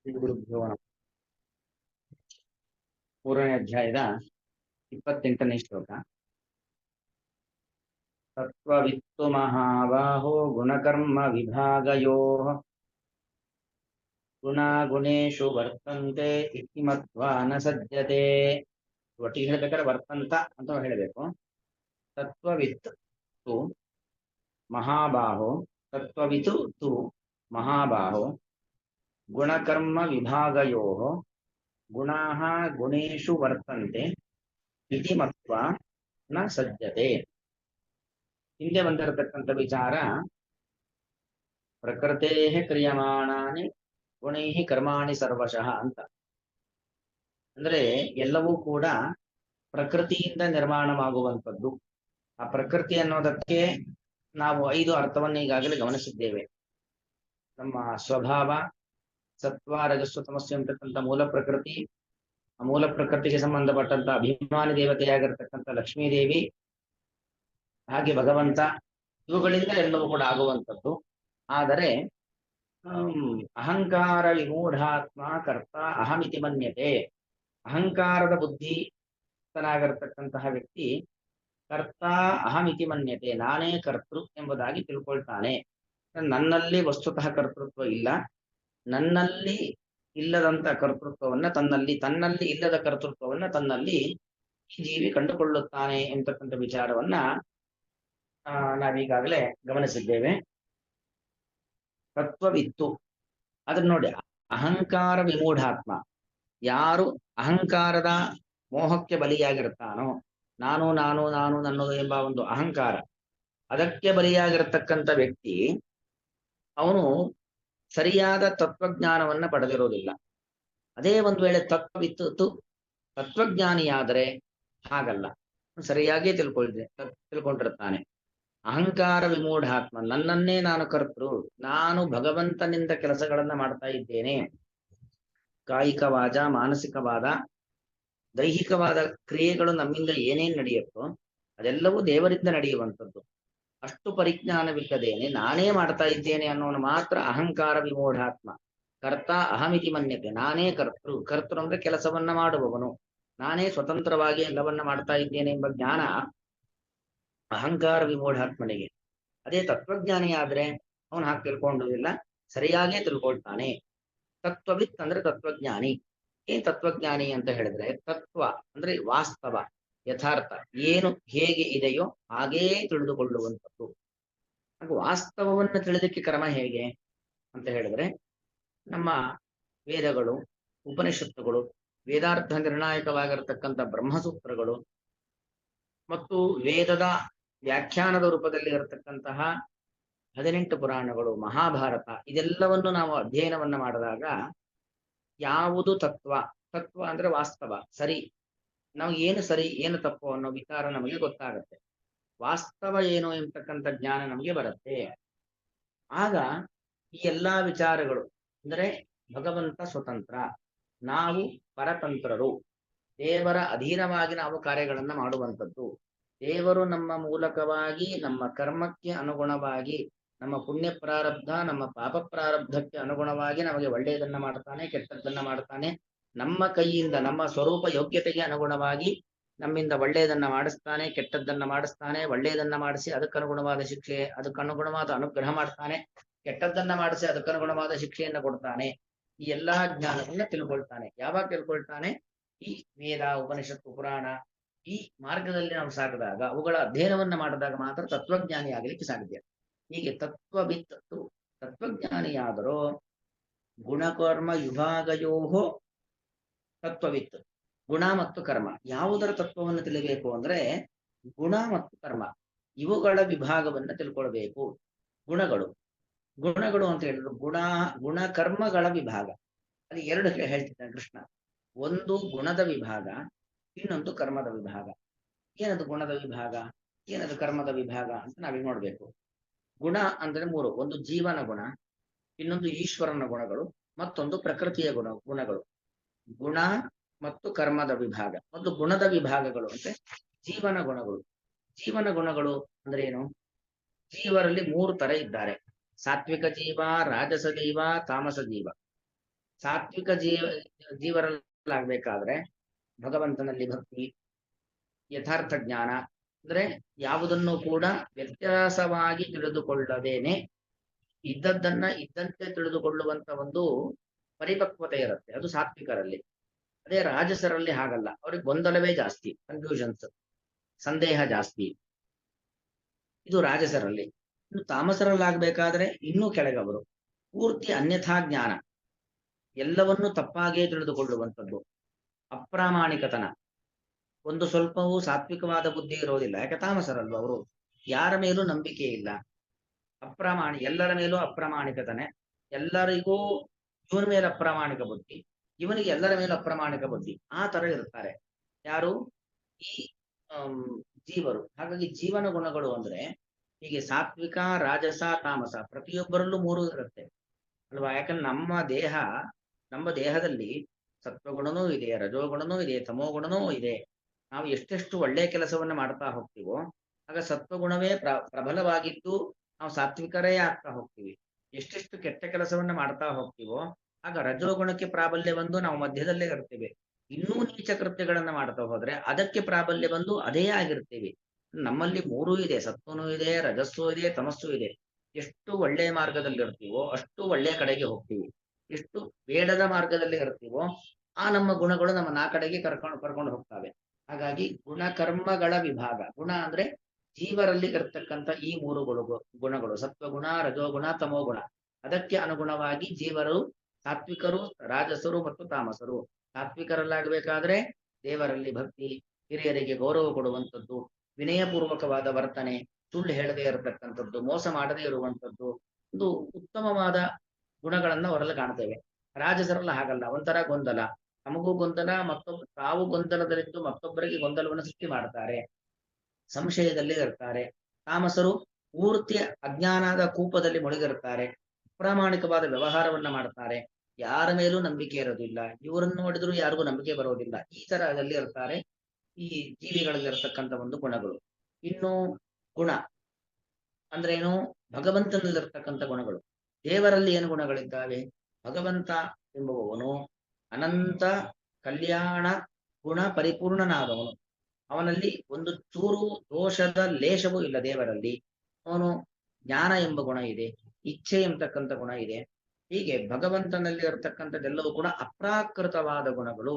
ಶ್ರೀ ಗುರುಭ್ಯೋ ನಮಃ. ಮೂರನೇ ಅಧ್ಯಾಯದ 28ನೇ ಶ್ಲೋಕ. ತತ್ವವಿತ್ತು ಮಹಾಬಾಹೋ ಗುಣಕರ್ಮ ವಿಭಾಗಯೋ ಗುಣಾಗುಣೇಶು ವರ್ತಂತೆ ಇತಿ ಮತ್ವಾ ನ ಸಜ್ಜತೆ. ಒಟ್ಟಿಗೆ ಹೇಳ್ಬೇಕಾದ್ರೆ ವರ್ತಂತ ಅಂತ ಹೇಳಬೇಕು. ತತ್ವವಿತ್ ತು ಮಹಾಬಾಹೋ, ತತ್ವವಿತು ತು ಮಹಾಬಾಹೋ ಗುಣಕರ್ಮ ವಿಭಾಗಯೋ ಗುಣಾಃ ಗುಣೇಶು ವರ್ತಂತೆ ಇತಿ ಮತ್ವಾ ನ ಸಜ್ಜತೆ. ಹಿಂದೆ ಬಂದಿರತಕ್ಕಂಥ ವಿಚಾರ, ಪ್ರಕೃತೇ ಕ್ರಿಯಮಾಣಾನಿ ಗುಣೈ ಕರ್ಮಾಣಿ ಸರ್ವಶಃ ಅಂತ. ಅಂದ್ರೆ ಎಲ್ಲವೂ ಕೂಡ ಪ್ರಕೃತಿಯಿಂದ ನಿರ್ಮಾಣವಾಗುವಂಥದ್ದು. ಆ ಪ್ರಕೃತಿ ಅನ್ನೋದಕ್ಕೆ ನಾವು 5 ಅರ್ಥವನ್ನು ಈಗಾಗಲೇ ಗಮನಿಸಿದ್ದೇವೆ. ನಮ್ಮ ಸ್ವಭಾವ, ಸತ್ವ ರಜಸ್ಸು ತಮಸ್ಸು ಎಂಬತಕ್ಕಂಥ ಮೂಲ ಪ್ರಕೃತಿ, ಆ ಮೂಲ ಪ್ರಕೃತಿಗೆ ಸಂಬಂಧಪಟ್ಟಂತ ಅಭಿಮಾನಿ ದೇವತೆಯಾಗಿರ್ತಕ್ಕಂಥ ಲಕ್ಷ್ಮೀದೇವಿ, ಹಾಗೆ ಭಗವಂತ, ಇವುಗಳಿಂದ ಎಲ್ಲವೂ ಕೂಡ ಆಗುವಂಥದ್ದು. ಆದರೆ ಅಹಂಕಾರ ವಿಮೂಢಾತ್ಮ ಕರ್ತ ಅಹಮಿತಿ ಮನ್ಯತೆ. ಅಹಂಕಾರದ ಬುದ್ಧಿತನಾಗಿರ್ತಕ್ಕಂತಹ ವ್ಯಕ್ತಿ ಕರ್ತ ಅಹಮಿತಿ ಮನ್ಯತೆ, ನಾನೇ ಕರ್ತೃ ಎಂಬುದಾಗಿ ತಿಳ್ಕೊಳ್ತಾನೆ. ನನ್ನಲ್ಲಿ ವಸ್ತುತಃ ಕರ್ತೃತ್ವ ಇಲ್ಲ, ನನ್ನಲ್ಲಿ ಇಲ್ಲದಂತ ಕರ್ತೃತ್ವವನ್ನ ತನ್ನಲ್ಲಿ ಇಲ್ಲದ ಕರ್ತೃತ್ವವನ್ನ ತನ್ನಲ್ಲಿ ಈ ಜೀವಿ ಕಂಡುಕೊಳ್ಳುತ್ತಾನೆ ಎಂಬತಕ್ಕಂಥ ವಿಚಾರವನ್ನ ನಾವೀಗಾಗಲೇ ಗಮನಿಸಿದ್ದೇವೆ. ತತ್ವವಿತ್ತು, ಅದನ್ನ ನೋಡಿ, ಅಹಂಕಾರ ವಿಮೂಢಾತ್ಮ, ಯಾರು ಅಹಂಕಾರದ ಮೋಹಕ್ಕೆ ಬಲಿಯಾಗಿರ್ತಾನೋ, ನಾನು ನಾನು ನಾನು ನನ್ನದು ಎಂಬ ಒಂದು ಅಹಂಕಾರ, ಅದಕ್ಕೆ ಬಲಿಯಾಗಿರ್ತಕ್ಕಂಥ ವ್ಯಕ್ತಿ ಅವನು ಸರಿಯಾದ ತತ್ವಜ್ಞಾನವನ್ನ ಪಡೆದಿರೋದಿಲ್ಲ. ಅದೇ ಒಂದು ವೇಳೆ ತತ್ವವಿತ್ತು ತತ್ವಜ್ಞಾನಿಯಾದರೆ ಹಾಗಲ್ಲ, ಸರಿಯಾಗಿ ತಿಳ್ಕೊಂಡಿರ್ತಾನೆ. ಅಹಂಕಾರ ವಿಮೂಢಾತ್ಮ, ನನ್ನನ್ನೇ ನಾನು ಕರ್ತೃ, ನಾನು ಭಗವಂತನಿಂದ ಕೆಲಸಗಳನ್ನ ಮಾಡ್ತಾ ಇದ್ದೇನೆ. ಕಾಯಿಕವಾದ, ಮಾನಸಿಕವಾದ, ದೈಹಿಕವಾದ ಕ್ರಿಯೆಗಳು ನಮ್ಮಿಂದ ಏನೇನ್ ನಡೆಯುತ್ತೋ ಅದೆಲ್ಲವೂ ದೇವರಿಂದ ನಡೆಯುವಂಥದ್ದು. ಅಷ್ಟು ಪರಿಜ್ಞಾನವಿಲ್ಲದೇನೆ ನಾನೇ ಮಾಡ್ತಾ ಇದ್ದೇನೆ ಅನ್ನೋನು ಮಾತ್ರ ಅಹಂಕಾರ ವಿಮೂಢಾತ್ಮ. ಕರ್ತ ಅಹಮಿತಿ ಮನ್ಯತೆ, ನಾನೇ ಕರ್ತೃ ಅಂದ್ರೆ ಕೆಲಸವನ್ನ ಮಾಡುವವನು, ನಾನೇ ಸ್ವತಂತ್ರವಾಗಿ ಎಲ್ಲವನ್ನ ಮಾಡ್ತಾ ಇದ್ದೇನೆ ಎಂಬ ಜ್ಞಾನ ಅಹಂಕಾರ ವಿಮೂಢಾತ್ಮನಿಗೆ. ಅದೇ ತತ್ವಜ್ಞಾನಿ ಆದ್ರೆ ಅವನು ಹಾಗೆ ತಿಳ್ಕೊಂಡುವುದಿಲ್ಲ, ಸರಿಯಾಗೇ ತಿಳ್ಕೊಳ್ತಾನೆ. ತತ್ವವಿತ್ ಅಂದ್ರೆ ತತ್ವಜ್ಞಾನಿ. ಏನ್ ತತ್ವಜ್ಞಾನಿ ಅಂತ ಹೇಳಿದ್ರೆ, ತತ್ವ ಅಂದ್ರೆ ವಾಸ್ತವ, ಯಥಾರ್ಥ, ಏನು ಹೇಗೆ ಇದೆಯೋ ಹಾಗೇ ತಿಳಿದುಕೊಳ್ಳುವಂಥದ್ದು. ಹಾಗೂ ವಾಸ್ತವವನ್ನು ತಿಳಿದಕ್ಕೆ ಕ್ರಮ ಹೇಗೆ ಅಂತ ಹೇಳಿದ್ರೆ, ನಮ್ಮ ವೇದಗಳು, ಉಪನಿಷತ್ತುಗಳು, ವೇದಾರ್ಥ ನಿರ್ಣಾಯಕವಾಗಿರತಕ್ಕಂಥ ಬ್ರಹ್ಮಸೂತ್ರಗಳು ಮತ್ತು ವೇದದ ವ್ಯಾಖ್ಯಾನದ ರೂಪದಲ್ಲಿ ಇರತಕ್ಕಂತಹ 18 ಪುರಾಣಗಳು, ಮಹಾಭಾರತ, ಇದೆಲ್ಲವನ್ನು ನಾವು ಅಧ್ಯಯನವನ್ನ ಮಾಡಿದಾಗ ಯಾವುದು ತತ್ವ ಅಂದ್ರೆ ವಾಸ್ತವ, ಸರಿ, ನಾವು ಏನು ಸರಿ ಏನು ತಪ್ಪು ಅನ್ನೋ ವಿಚಾರ ನಮಗೆ ಗೊತ್ತಾಗತ್ತೆ. ವಾಸ್ತವ ಏನು ಎಂಬತಕ್ಕಂಥ ಜ್ಞಾನ ನಮಗೆ ಬರುತ್ತೆ. ಆಗ ಈ ಎಲ್ಲಾ ವಿಚಾರಗಳು ಅಂದ್ರೆ ಭಗವಂತ ಸ್ವತಂತ್ರ, ನಾವು ಪರತಂತ್ರರು, ದೇವರ ಅಧೀನವಾಗಿ ನಾವು ಕಾರ್ಯಗಳನ್ನ ಮಾಡುವಂಥದ್ದು. ದೇವರು ನಮ್ಮ ಮೂಲಕವಾಗಿ ನಮ್ಮ ಕರ್ಮಕ್ಕೆ ಅನುಗುಣವಾಗಿ, ನಮ್ಮ ಪುಣ್ಯ ಪ್ರಾರಬ್ಧ ನಮ್ಮ ಪಾಪ ಪ್ರಾರಬ್ಧಕ್ಕೆ ಅನುಗುಣವಾಗಿ ನಮಗೆ ಒಳ್ಳೆಯದನ್ನ ಮಾಡ್ತಾನೆ, ಕೆಟ್ಟದ್ದನ್ನ ಮಾಡ್ತಾನೆ. ನಮ್ಮ ಕೈಯಿಂದ ನಮ್ಮ ಸ್ವರೂಪ ಯೋಗ್ಯತೆಗೆ ಅನುಗುಣವಾಗಿ ನಮ್ಮಿಂದ ಒಳ್ಳೆಯದನ್ನ ಮಾಡಿಸ್ತಾನೆ, ಕೆಟ್ಟದ್ದನ್ನ ಮಾಡಿಸ್ತಾನೆ. ಒಳ್ಳೆಯದನ್ನ ಮಾಡಿಸಿ ಅದಕ್ಕನುಗುಣವಾದ ಶಿಕ್ಷೆ, ಅದಕ್ಕನುಗುಣವಾದ ಅನುಗ್ರಹ ಮಾಡ್ತಾನೆ. ಕೆಟ್ಟದ್ದನ್ನ ಮಾಡಿಸಿ ಅದಕ್ಕನುಗುಣವಾದ ಶಿಕ್ಷೆಯನ್ನ ಕೊಡ್ತಾನೆ. ಈ ಎಲ್ಲಾ ಜ್ಞಾನವನ್ನ ತಿಳ್ಕೊಳ್ತಾನೆ. ಯಾವಾಗ ತಿಳ್ಕೊಳ್ತಾನೆ? ಈ ವೇದ, ಉಪನಿಷತ್ತು, ಪುರಾಣ, ಈ ಮಾರ್ಗದಲ್ಲಿ ನಾವು ಸಾಗಿದಾಗ, ಅವುಗಳ ಅಧ್ಯಯನವನ್ನ ಮಾಡಿದಾಗ ಮಾತ್ರ ತತ್ವಜ್ಞಾನಿ ಆಗಲಿಕ್ಕೆ ಸಾಧ್ಯ. ಹೀಗೆ ತತ್ವವಿತ್ತು, ತತ್ವಜ್ಞಾನಿಯಾದರೂ ಗುಣಕರ್ಮ ವಿಭಾಗಯೋಹೋ ತತ್ವವಿತ್ತು. ಗುಣ ಮತ್ತು ಕರ್ಮ, ಯಾವುದರ ತತ್ವವನ್ನು ತಿಳಿಬೇಕು ಅಂದ್ರೆ ಗುಣ ಮತ್ತು ಕರ್ಮ ಇವುಗಳ ವಿಭಾಗವನ್ನ ತಿಳ್ಕೊಳ್ಬೇಕು. ಗುಣಗಳು ಅಂತ ಹೇಳಿದ್ರು, ಗುಣಕರ್ಮಗಳ ವಿಭಾಗ. ಅದು 2 ಹೇಳ್ತಿದ್ದಾನೆ ಕೃಷ್ಣ. ಒಂದು ಗುಣದ ವಿಭಾಗ, ಇನ್ನೊಂದು ಕರ್ಮದ ವಿಭಾಗ. ಏನದು ಗುಣದ ವಿಭಾಗ, ಏನದು ಕರ್ಮದ ವಿಭಾಗ ಅಂತ ನಾವೀಗ ನೋಡ್ಬೇಕು. ಗುಣ ಅಂದ್ರೆ 3, ಒಂದು ಜೀವನ ಗುಣ, ಇನ್ನೊಂದು ಈಶ್ವರನ ಗುಣಗಳು, ಮತ್ತೊಂದು ಪ್ರಕೃತಿಯ ಗುಣಗಳು. ಗುಣ ಮತ್ತು ಕರ್ಮದ ವಿಭಾಗ. ಒಂದು ಗುಣದ ವಿಭಾಗಗಳು ಅಂದ್ರೆ ಜೀವನ ಗುಣಗಳು ಅಂದ್ರೆ ಏನು? ಜೀವರಲ್ಲಿ 3 ತರ ಇದ್ದಾರೆ: ಸಾತ್ವಿಕ ಜೀವ, ರಾಜಸ ಜೀವ, ತಾಮಸ ಜೀವ. ಸಾತ್ವಿಕ ಜೀವರಲ್ಲಾಗಬೇಕಾದ್ರೆ ಭಗವಂತನಲ್ಲಿ ಭಕ್ತಿ, ಯಥಾರ್ಥ ಜ್ಞಾನ, ಅಂದ್ರೆ ಯಾವುದನ್ನು ಕೂಡ ವ್ಯತ್ಯಾಸವಾಗಿ ತಿಳಿದುಕೊಳ್ಳದೇನೆ ಇದ್ದದ್ದನ್ನ ಇದ್ದಂತೆ ತಿಳಿದುಕೊಳ್ಳುವಂತ ಒಂದು ಪರಿಪಕ್ವತೆ ಇರುತ್ತೆ, ಅದು ಸಾತ್ವಿಕರಲ್ಲಿ. ಅದೇ ರಾಜಸರಲ್ಲಿ ಹಾಗಲ್ಲ, ಅವ್ರಿಗೆ ಗೊಂದಲವೇ ಜಾಸ್ತಿ, ಕನ್ಫ್ಯೂಷನ್ಸ್, ಸಂದೇಹ ಜಾಸ್ತಿ, ಇದು ರಾಜಸರಲ್ಲಿ. ಇನ್ನು ತಾಮಸರಲ್ಲಾಗಬೇಕಾದ್ರೆ ಇನ್ನೂ ಕೆಳಗವರು, ಪೂರ್ತಿ ಅನ್ಯಥಾ ಜ್ಞಾನ, ಎಲ್ಲವನ್ನೂ ತಪ್ಪಾಗೇ ತಿಳಿದುಕೊಳ್ಳುವಂಥದ್ದು, ಅಪ್ರಾಮಾಣಿಕತನ, ಒಂದು ಸ್ವಲ್ಪವೂ ಸಾತ್ವಿಕವಾದ ಬುದ್ಧಿ ಇರೋದಿಲ್ಲ. ಯಾಕೆ ತಾಮಸರಲ್ವ ಅವರು, ಯಾರ ಮೇಲೂ ನಂಬಿಕೆ ಇಲ್ಲ, ಎಲ್ಲರ ಮೇಲೂ ಅಪ್ರಾಮಾಣಿಕತನೆ, ಎಲ್ಲರಿಗೂ ಇವನ ಮೇಲೆ ಅಪ್ರಾಮಾಣಿಕ ಬುದ್ಧಿ, ಇವನಿಗೆ ಎಲ್ಲರ ಮೇಲೂ ಅಪ್ರಾಮಾಣಿಕ ಬುದ್ಧಿ, ಆ ತರ ಇರ್ತಾರೆ ಯಾರು, ಈ ಜೀವರು. ಹಾಗಾಗಿ ಜೀವನ ಗುಣಗಳು ಅಂದ್ರೆ ಹೀಗೆ ಸಾತ್ವಿಕ, ರಾಜಸ, ತಾಮಸ, ಪ್ರತಿಯೊಬ್ಬರಲ್ಲೂ ಮೂರು ಇರುತ್ತೆ ಅಲ್ವಾ. ಯಾಕಂದ್ರೆ ನಮ್ಮ ದೇಹದಲ್ಲಿ ಸತ್ವಗುಣನೂ ಇದೆ, ರಜೋಗುಣನೂ ಇದೆ, ತಮೋಗುಣನೂ ಇದೆ. ನಾವು ಎಷ್ಟೆಷ್ಟು ಒಳ್ಳೆಯ ಕೆಲಸವನ್ನ ಮಾಡ್ತಾ ಹೋಗ್ತೀವೋ ಆಗ ಸತ್ವಗುಣವೇ ಪ್ರಬಲವಾಗಿದ್ದು ನಾವು ಸಾತ್ವಿಕರೇ ಆಗ್ತಾ ಹೋಗ್ತೀವಿ. ಎಷ್ಟೆಷ್ಟು ಕೆಟ್ಟ ಕೆಲಸವನ್ನ ಮಾಡ್ತಾ ಹೋಗ್ತೀವೋ ಆಗ ರಜೋಗುಣಕ್ಕೆ ಪ್ರಾಬಲ್ಯ ಬಂದು ನಾವು ಮಧ್ಯದಲ್ಲೇ ಇರ್ತೇವೆ. ಇನ್ನೂ ನೀಚ ಕೃತ್ಯಗಳನ್ನ ಮಾಡ್ತಾ ಹೋದ್ರೆ ಅದಕ್ಕೆ ಪ್ರಾಬಲ್ಯ ಬಂದು ಅದೇ ಆಗಿರ್ತೇವೆ. ನಮ್ಮಲ್ಲಿ ಮೂರೂ ಇದೆ, ಸತ್ವನೂ ಇದೆ, ರಜಸ್ಸೂ ಇದೆ, ತಮಸ್ಸೂ ಇದೆ. ಎಷ್ಟು ಒಳ್ಳೆಯ ಮಾರ್ಗದಲ್ಲಿ ಇರ್ತೀವೋ ಅಷ್ಟು ಒಳ್ಳೆಯ ಕಡೆಗೆ ಹೋಗ್ತೀವಿ, ಎಷ್ಟು ಬೇಡದ ಮಾರ್ಗದಲ್ಲಿ ಇರ್ತೀವೋ ಆ ನಮ್ಮ ಗುಣಗಳು ನಮ್ಮ ಕಡೆಗೆ ಕರ್ಕೊಂಡು ಹೋಗ್ತವೆ. ಹಾಗಾಗಿ ಗುಣಕರ್ಮಗಳ ವಿಭಾಗ, ಗುಣ ಅಂದ್ರೆ ಜೀವರಲ್ಲಿ ಇರತಕ್ಕಂಥ ಈ ಮೂರು ಗುಣಗಳು, ಸತ್ವಗುಣ, ರಜೋಗುಣ, ತಮೋಗುಣ, ಅದಕ್ಕೆ ಅನುಗುಣವಾಗಿ ಜೀವರು ಸಾತ್ವಿಕರು, ರಾಜಸರು ಮತ್ತು ತಾಮಸರು. ಸಾತ್ವಿಕರಲ್ಲಾಗಬೇಕಾದ್ರೆ ದೇವರಲ್ಲಿ ಭಕ್ತಿ, ಹಿರಿಯರಿಗೆ ಗೌರವ ಕೊಡುವಂಥದ್ದು, ವಿನಯಪೂರ್ವಕವಾದ ವರ್ತನೆ, ಸುಳ್ಳು ಹೇಳದೇ ಇರತಕ್ಕಂಥದ್ದು, ಮೋಸ ಮಾಡದೇ ಇರುವಂಥದ್ದು, ಒಂದು ಉತ್ತಮವಾದ ಗುಣಗಳನ್ನ ಅವರಲ್ಲಿ ಕಾಣ್ತೇವೆ. ರಾಜಸರಲ್ಲ ಹಾಗಲ್ಲ, ಒಂಥರ ಗೊಂದಲ, ನಮಗೂ ಗೊಂದಲ, ತಾವು ಗೊಂದಲದಲ್ಲಿದ್ದು ಮತ್ತೊಬ್ಬರಿಗೆ ಗೊಂದಲವನ್ನು ಸೃಷ್ಟಿ ಮಾಡ್ತಾರೆ, ಸಂಶಯದಲ್ಲಿ ಇರ್ತಾರೆ. ತಾಮಸರು ಪೂರ್ತಿ ಅಜ್ಞಾನದ ಕೂಪದಲ್ಲಿ ಮುಳುಗಿರುತ್ತಾರೆ, ಅಪ್ರಾಮಾಣಿಕವಾದ ವ್ಯವಹಾರವನ್ನ ಮಾಡ್ತಾರೆ, ಯಾರ ಮೇಲೂ ನಂಬಿಕೆ ಇರೋದಿಲ್ಲ, ಇವರನ್ನು ನೋಡಿದ್ರು ಯಾರಿಗೂ ನಂಬಿಕೆ ಬರೋದಿಲ್ಲ, ಈ ತರದಲ್ಲಿ ಇರ್ತಾರೆ ಈ ಜೀವಿಗಳಲ್ಲಿ ಇರತಕ್ಕಂಥ ಒಂದು ಗುಣಗಳು. ಇನ್ನು ಗುಣ ಅಂದ್ರೇನು, ಭಗವಂತನಲ್ಲಿರ್ತಕ್ಕಂಥ ಗುಣಗಳು. ದೇವರಲ್ಲಿ ಏನು ಗುಣಗಳಿದ್ದಾವೆ, ಭಗವಂತ ಎಂಬುವವನು ಅನಂತ ಕಲ್ಯಾಣ ಗುಣ ಪರಿಪೂರ್ಣನಾದವನು, ಅವನಲ್ಲಿ ಒಂದು ಚೂರು ದೋಷದ ಲೇಷವೂ ಇಲ್ಲ ದೇವರಲ್ಲಿ. ಅವನು ಜ್ಞಾನ ಎಂಬ ಗುಣ ಇದೆ, ಇಚ್ಛೆ ಎಂಬತಕ್ಕಂಥ ಗುಣ ಇದೆ. ಹೀಗೆ ಭಗವಂತನಲ್ಲಿ ಇರತಕ್ಕಂಥದ್ದೆಲ್ಲವೂ ಕೂಡ ಅಪ್ರಾಕೃತವಾದ ಗುಣಗಳು.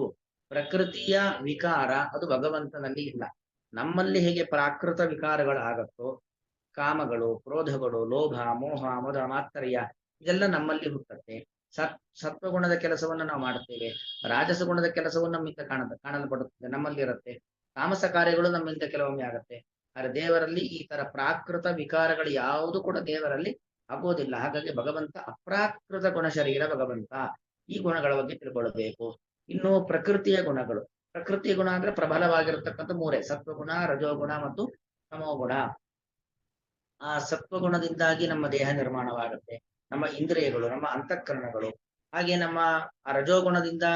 ಪ್ರಕೃತಿಯ ವಿಕಾರ ಅದು ಭಗವಂತನಲ್ಲಿ ಇಲ್ಲ. ನಮ್ಮಲ್ಲಿ ಹೇಗೆ ಪ್ರಾಕೃತ ವಿಕಾರಗಳು ಆಗತ್ತೋ, ಕಾಮಗಳು, ಕ್ರೋಧಗಳು, ಲೋಭ, ಮೋಹ, ಮದ, ಮಾತ್ಸರ್ಯ, ಇದೆಲ್ಲ ನಮ್ಮಲ್ಲಿ ಹುಟ್ಟುತ್ತೆ. ಸತ್ವಗುಣದ ಕೆಲಸವನ್ನ ನಾವು ಮಾಡುತ್ತೇವೆ, ರಾಜಸ ಗುಣದ ಕೆಲಸವನ್ನು ನಮ್ಮಿಂದ ಕಾಣಲ್ಪಡುತ್ತದೆ, ನಮ್ಮಲ್ಲಿ ಇರುತ್ತೆ. ತಾಮಸ ಕಾರ್ಯಗಳು ನಮ್ಮಿಂದ ಕೆಲವೊಮ್ಮೆ ಆಗತ್ತೆ. ಆದರೆ ದೇವರಲ್ಲಿ ಈ ತರ ಪ್ರಾಕೃತ ವಿಕಾರಗಳು ಯಾವುದು ಕೂಡ ದೇವರಲ್ಲಿ ಆಗೋದಿಲ್ಲ. ಹಾಗಾಗಿ ಭಗವಂತ ಅಪ್ರಾಕೃತ ಗುಣ ಶರೀರ ಭಗವಂತ, ಈ ಗುಣಗಳ ಬಗ್ಗೆ ತಿಳ್ಕೊಳ್ಬೇಕು. ಇನ್ನು ಪ್ರಕೃತಿಯ ಗುಣಗಳು, ಪ್ರಕೃತಿಯ ಗುಣ ಅಂದ್ರೆ ಪ್ರಬಲವಾಗಿರತಕ್ಕಂಥ ಮೂರೇ, ಸತ್ವಗುಣ, ರಜೋಗುಣ ಮತ್ತು ತಮೋಗುಣ. ಆ ಸತ್ವಗುಣದಿಂದಾಗಿ ನಮ್ಮ ದೇಹ ನಿರ್ಮಾಣವಾಗುತ್ತೆ, ನಮ್ಮ ಇಂದ್ರಿಯಗಳು, ನಮ್ಮ ಅಂತಃಕರಣಗಳು. ಹಾಗೆ ನಮ್ಮ ಆ ರಜೋಗುಣದಿಂದ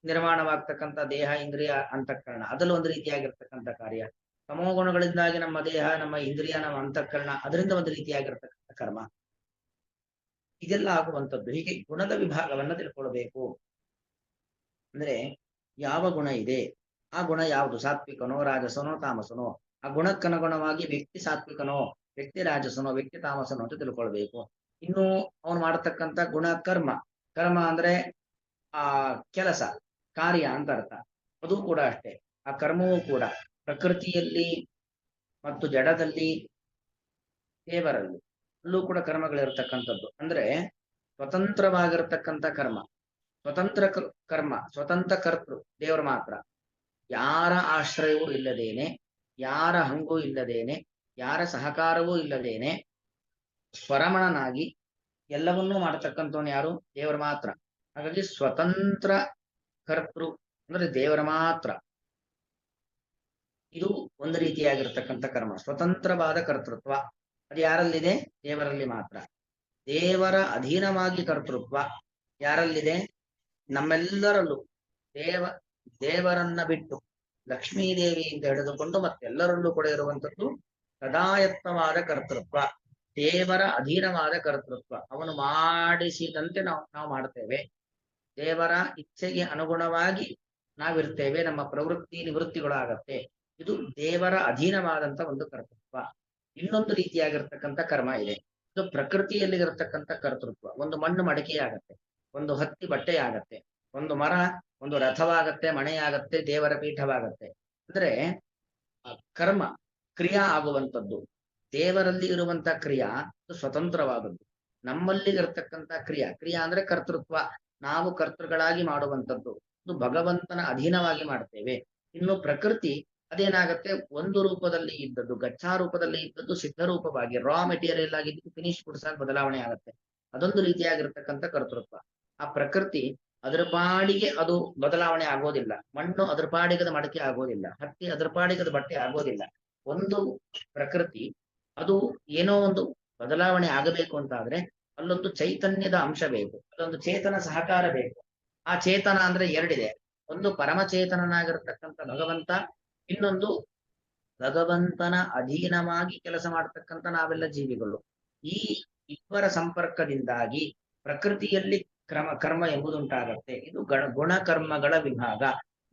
ನಿರ್ಮಾಣವಾಗ್ತಕ್ಕಂಥ ದೇಹ, ಇಂದ್ರಿಯ, ಅಂತಃಕರಣ, ಅದರಲ್ಲಿ ಒಂದು ರೀತಿಯಾಗಿರ್ತಕ್ಕಂಥ ಕಾರ್ಯ. ತಮೋಗುಣಗಳಿಂದಾಗಿ ನಮ್ಮ ದೇಹ, ನಮ್ಮ ಇಂದ್ರಿಯ, ನಮ್ಮ ಅಂತಃಕರಣ, ಅದರಿಂದ ಒಂದು ರೀತಿಯಾಗಿರ್ತಕ್ಕಂಥ ಕರ್ಮ, ಇದೆಲ್ಲ ಆಗುವಂಥದ್ದು. ಹೀಗೆ ಗುಣದ ವಿಭಾಗವನ್ನ ತಿಳ್ಕೊಳ್ಬೇಕು. ಅಂದ್ರೆ ಯಾವ ಗುಣ ಇದೆ, ಆ ಗುಣ ಯಾವುದು, ಸಾತ್ವಿಕನೋ, ರಾಜಸನೋ, ತಾಮಸನೋ, ಆ ಗುಣಕ್ಕನುಗುಣವಾಗಿ ವ್ಯಕ್ತಿ ಸಾತ್ವಿಕನೋ, ವ್ಯಕ್ತಿ ರಾಜಸನೋ, ವ್ಯಕ್ತಿ ತಾಮಸನೋ ಅಂತ ತಿಳ್ಕೊಳ್ಬೇಕು. ಇನ್ನು ಅವನು ಮಾಡತಕ್ಕಂಥ ಗುಣ ಕರ್ಮ, ಕರ್ಮ ಅಂದ್ರೆ ಆ ಕೆಲಸ, ಕಾರ್ಯ ಅಂತ ಅರ್ಥ. ಅದು ಕೂಡ ಅಷ್ಟೇ, ಆ ಕರ್ಮವೂ ಕೂಡ ಪ್ರಕೃತಿಯಲ್ಲಿ ಮತ್ತು ಜಡದಲ್ಲಿ, ದೇವರಲ್ಲಿ ಅಲ್ಲೂ ಕೂಡ ಕರ್ಮಗಳಿರ್ತಕ್ಕಂಥದ್ದು. ಅಂದ್ರೆ ಸ್ವತಂತ್ರವಾಗಿರತಕ್ಕಂಥ ಕರ್ಮ, ಸ್ವತಂತ್ರ ಕರ್ಮ, ಸ್ವತಂತ್ರ ಕರ್ತೃ ದೇವರು ಮಾತ್ರ. ಯಾರ ಆಶ್ರಯವೂ ಇಲ್ಲದೇನೆ, ಯಾರ ಹಂಗೂ ಇಲ್ಲದೇನೆ, ಯಾರ ಸಹಕಾರವೂ ಇಲ್ಲದೇನೆ ಸ್ವರಮಣನಾಗಿ ಎಲ್ಲವನ್ನೂ ಮಾಡತಕ್ಕಂಥವನು ಯಾರು, ದೇವರು ಮಾತ್ರ. ಹಾಗಾಗಿ ಸ್ವತಂತ್ರ ಕರ್ತೃ ಅಂದ್ರೆ ದೇವರ ಮಾತ್ರ. ಇದು ಒಂದು ರೀತಿಯಾಗಿರ್ತಕ್ಕಂಥ ಕರ್ಮ, ಸ್ವತಂತ್ರವಾದ ಕರ್ತೃತ್ವ. ಅದು ಯಾರಲ್ಲಿದೆ, ದೇವರಲ್ಲಿ ಮಾತ್ರ. ದೇವರ ಅಧೀನವಾಗಿ ಕರ್ತೃತ್ವ ಯಾರಲ್ಲಿದೆ, ನಮ್ಮೆಲ್ಲರಲ್ಲೂ. ದೇವರನ್ನ ಬಿಟ್ಟು ಲಕ್ಷ್ಮೀದೇವಿಯಿಂದ ಹಿಡಿದುಕೊಂಡು ಮತ್ತೆಲ್ಲರಲ್ಲೂ ಕೂಡ ಇರುವಂಥದ್ದು ಸದಾಯತ್ತವಾದ ಕರ್ತೃತ್ವ, ದೇವರ ಅಧೀನವಾದ ಕರ್ತೃತ್ವ. ಅವನು ಮಾಡಿಸಿದಂತೆ ನಾವು ಮಾಡ್ತೇವೆ. ದೇವರ ಇಚ್ಛೆಗೆ ಅನುಗುಣವಾಗಿ ನಾವಿರ್ತೇವೆ, ನಮ್ಮ ಪ್ರವೃತ್ತಿ ನಿವೃತ್ತಿಗಳು ಆಗತ್ತೆ. ಇದು ದೇವರ ಅಧೀನವಾದಂತ ಒಂದು ಕರ್ತೃತ್ವ. ಇನ್ನೊಂದು ರೀತಿಯಾಗಿರ್ತಕ್ಕಂಥ ಕರ್ಮ ಇದೆ, ಇದು ಪ್ರಕೃತಿಯಲ್ಲಿ ಇರತಕ್ಕಂಥ ಕರ್ತೃತ್ವ. ಒಂದು ಮಣ್ಣು ಮಡಕೆ ಆಗತ್ತೆ, ಒಂದು ಹತ್ತಿ ಬಟ್ಟೆ ಆಗತ್ತೆ, ಒಂದು ಮರ ಒಂದು ರಥವಾಗತ್ತೆ, ಮಣೆಯಾಗತ್ತೆ, ದೇವರ ಪೀಠವಾಗತ್ತೆ. ಅಂದ್ರೆ ಕರ್ಮ ಕ್ರಿಯಾ ಆಗುವಂಥದ್ದು. ದೇವರಲ್ಲಿ ಇರುವಂತ ಕ್ರಿಯಾ ಸ್ವತಂತ್ರವಾದದ್ದು. ನಮ್ಮಲ್ಲಿ ಇರತಕ್ಕಂಥ ಕ್ರಿಯಾ ಅಂದ್ರೆ ಕರ್ತೃತ್ವ, ನಾವು ಕರ್ತೃಗಳಾಗಿ ಮಾಡುವಂಥದ್ದು. ಇದು ಭಗವಂತನ ಅಧೀನವಾಗಿ ಮಾಡ್ತೇವೆ. ಇನ್ನು ಪ್ರಕೃತಿ ಅದೇನಾಗತ್ತೆ, ಒಂದು ರೂಪದಲ್ಲಿ ಇದ್ದದ್ದು, ಗಚ್ಚಾ ರೂಪದಲ್ಲಿ ಇದ್ದದ್ದು ಸಿದ್ಧ ರೂಪವಾಗಿ ರಾ ಮೆಟೀರಿಯಲ್ ಆಗಿದ್ದು ಫಿನಿಶ್ ಗುಡ್ಸ್ ಆಗಿ ಬದಲಾವಣೆ ಆಗುತ್ತೆ. ಅದೊಂದು ರೀತಿಯಾಗಿರ್ತಕ್ಕಂಥ ಕರ್ತೃತ್ವ. ಆ ಪ್ರಕೃತಿ ಅದರ ಪಾಡಿಗೆ ಅದು ಬದಲಾವಣೆ ಆಗೋದಿಲ್ಲ. ಮಣ್ಣು ಅದರ ಪಾಡಿಗದ ಮಡಕೆ ಆಗೋದಿಲ್ಲ, ಹತ್ತಿ ಅದರ ಪಾಡಿಗದ ಬಟ್ಟೆ ಆಗೋದಿಲ್ಲ. ಒಂದು ಪ್ರಕೃತಿ ಅದು ಏನೋ ಒಂದು ಬದಲಾವಣೆ ಆಗಬೇಕು ಅಂತಾದ್ರೆ ಅಲ್ಲೊಂದು ಚೈತನ್ಯದ ಅಂಶ ಬೇಕು, ಅಲ್ಲೊಂದು ಚೇತನ ಸಹಕಾರ ಬೇಕು. ಆ ಚೇತನ ಅಂದ್ರೆ ಎರಡಿದೆ, ಒಂದು ಪರಮಚೇತನನಾಗಿರ್ತಕ್ಕಂಥ ಭಗವಂತ, ಇನ್ನೊಂದು ಭಗವಂತನ ಅಧೀನವಾಗಿ ಕೆಲಸ ಮಾಡತಕ್ಕಂಥ ನಾವೆಲ್ಲ ಜೀವಿಗಳು. ಈ ಇಬ್ಬರ ಸಂಪರ್ಕದಿಂದಾಗಿ ಪ್ರಕೃತಿಯಲ್ಲಿ ಕರ್ಮ ಎಂಬುದುಂಟಾಗತ್ತೆ. ಇದು ಗುಣಕರ್ಮಗಳ ವಿಭಾಗ.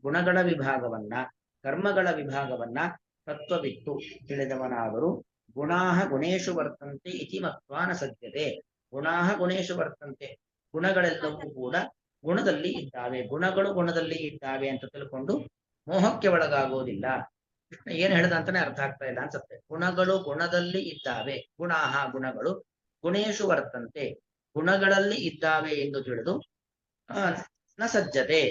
ಗುಣಗಳ ವಿಭಾಗವನ್ನ, ಕರ್ಮಗಳ ವಿಭಾಗವನ್ನ ತತ್ವವಿತ್ತು ತಿಳಿದವನಾದರೂ ಗುಣಾಹ ಗುಣೇಶು ವರ್ತಂತೆ ಇತಿ ಮತ್ವಾನ ಸಜ್ಜತೆ. ಗುಣಾಹ ಗುಣೇಶು ವರ್ತಂತೆ, ಗುಣಗಳೆಲ್ಲವೂ ಕೂಡ ಗುಣದಲ್ಲಿ ಇದ್ದಾವೆ, ಗುಣಗಳು ಗುಣದಲ್ಲಿ ಇದ್ದಾವೆ ಅಂತ ತಿಳ್ಕೊಂಡು ಮೋಹಕ್ಕೆ ಒಳಗಾಗೋದಿಲ್ಲ. ಕೃಷ್ಣ ಏನ್ ಹೇಳ್ದ ಅಂತಾನೆ ಅರ್ಥ ಆಗ್ತಾ ಇಲ್ಲ ಅನ್ಸುತ್ತೆ. ಗುಣಗಳು ಗುಣದಲ್ಲಿ ಇದ್ದಾವೆ, ಗುಣಾಹ ಗುಣಗಳು ಗುಣೇಶು ವರ್ತಂತೆ, ಗುಣಗಳಲ್ಲಿ ಇದ್ದಾವೆ ಎಂದು ತಿಳಿದು ನ ಸಜ್ಜತೆ,